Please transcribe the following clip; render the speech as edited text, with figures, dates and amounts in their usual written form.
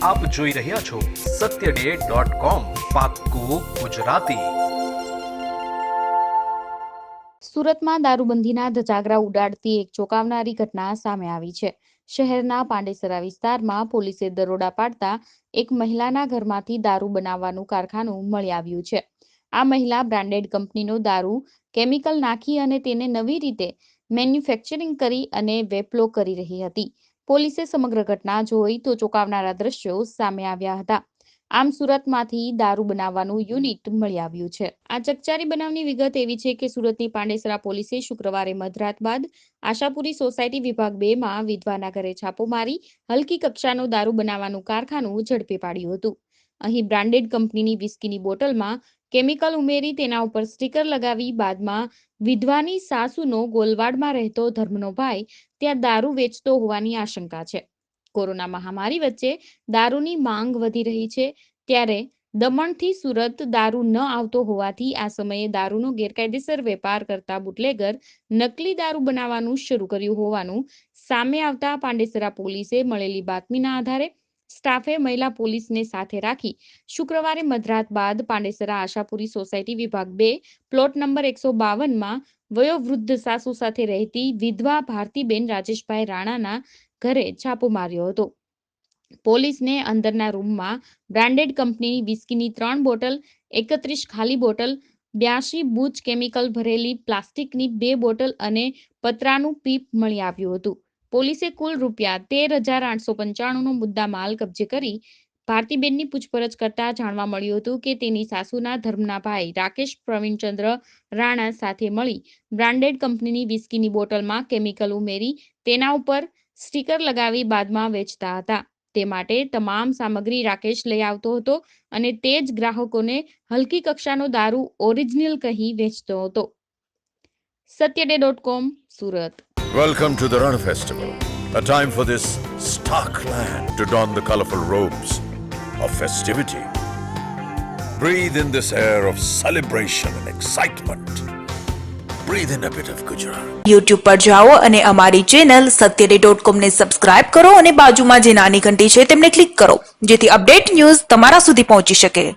આપ જોઈ રહ્યા છો satyday.com પાક્કું ગુજરાતી। સુરતમાં દારૂબંધીના ધજાગરા ઉડાડતી એક ચોંકાવનારી ઘટના સામે આવી છે। શહેરના પાંડેસરા વિસ્તારમાં પોલીસે દરોડા પાડતા એક મહિલાના ઘરમાંથી દારૂ બનાવવાનું કારખાનું મળી આવ્યું છે। આ મહિલા બ્રાન્ડેડ કંપનીનો દારૂ કેમિકલ નાખી અને તેને નવી રીતે મેન્યુફેક્ચરિંગ કરી અને વેપલો કરી રહી હતી। પોલીસે સમગ્ર ઘટના જોઈ તો ચોંકાવનારા દ્રશ્યો સામે આવ્યા હતા। આમ સુરતમાંથી દારૂ બનાવવાનું યુનિટ મળી આવ્યું છે। આ ચકચારી બનાવની વિગત એવી છે કે સુરતની પાંડેસરા પોલીસે શુક્રવારે મધરાત બાદ આશાપુરી સોસાયટી વિભાગ 2 માં વિધવાના ઘરે છાપો મારી હલકી કક્ષાનો દારૂ બનાવવાનું કારખાનું ઝડપી પાડ્યું હતું। અહીં બ્રાન્ડેડ કંપનીની વિસ્કીની બોટલમાં કેમિકલ ઉમેરી તેના ઉપર સ્ટીકર લગાવી બાદમાં વિધવાની સાસુનો ગોલવાડમાં રહેતો ધર્મનો ભાઈ ત્યાં દારૂ વેચતો હોવાની આશંકા છે। કોરોના મહામારી વચ્ચે દારૂની માંગ વધી રહી છે ત્યારે દમણથી સુરત દારૂ ન આવતો હોવાથી આ સમયે દારૂનો ગેરકાયદેસર વેપાર કરતા બુટલેગર નકલી દારૂ બનાવવાનું શરૂ કર્યું હોવાનું સામે આવતા પાંડેસરા પોલીસે મળેલી બાતમીના આધારે સ્ટાફે મહિલા પોલીસને સાથે રાખી શુક્રવારે મધરાત બાદ પાંડેસરા આશાપુરી સોસાયટી વિભાગ 2 પ્લોટ નંબર 152માં વયોવૃદ્ધ સાસુ સાથે રહેતી વિધવા ભારતીબેન રાજેશભાઈ રાણાના ઘરે છાપો માર્યો હતો। પોલીસને અંદરના રૂમમાં બ્રાન્ડેડ કંપનીની વિસ્કીની 3 બોટલ, 31 ખાલી બોટલ, 82 બૂચ કેમિકલ ભરેલી પ્લાસ્ટિકની 2 બોટલ અને પતરાનું પીપ મળી આવ્યું હતું। પોલીસે કુલ રૂપિયા 13,895નો મુદ્દા માલ કબજે કરી ભારતીબેનની પૂછપરછ કરતા જાણવા મળ્યું હતું કે તેની સાસુના ધર્મના ભાઈ રાકેશ પ્રવીણચંદ્ર રાણા સાથે મળી બ્રાન્ડેડ કંપનીની વિસ્કીની બોટલમાં કેમિકલ ઉમેરી તેના ઉપર સ્ટીકર લગાવી બાદમાં વેચતા હતા। તે માટે તમામ સામગ્રી રાકેશ લઈ આવતો હતો અને તે જ ગ્રાહકોને હલકી કક્ષાનો દારૂ ઓરિજિનલ કહી વેચતો હતો। satyday.com Surat. Welcome to the Ran Festival, a time for this stark land to don the colorful robes of festivity. Breathe in this air of celebration and excitement. Breathe in a bit of Gujarat. YouTube પર જાઓ અને અમારી channel satyday.com ને subscribe કરો અને બાજુમાં જે નાની ઘંટી છે તેમને ક્લિક કરો જેથી અપડેટ ન્યૂઝ તમારા સુધી પહોંચી શકે।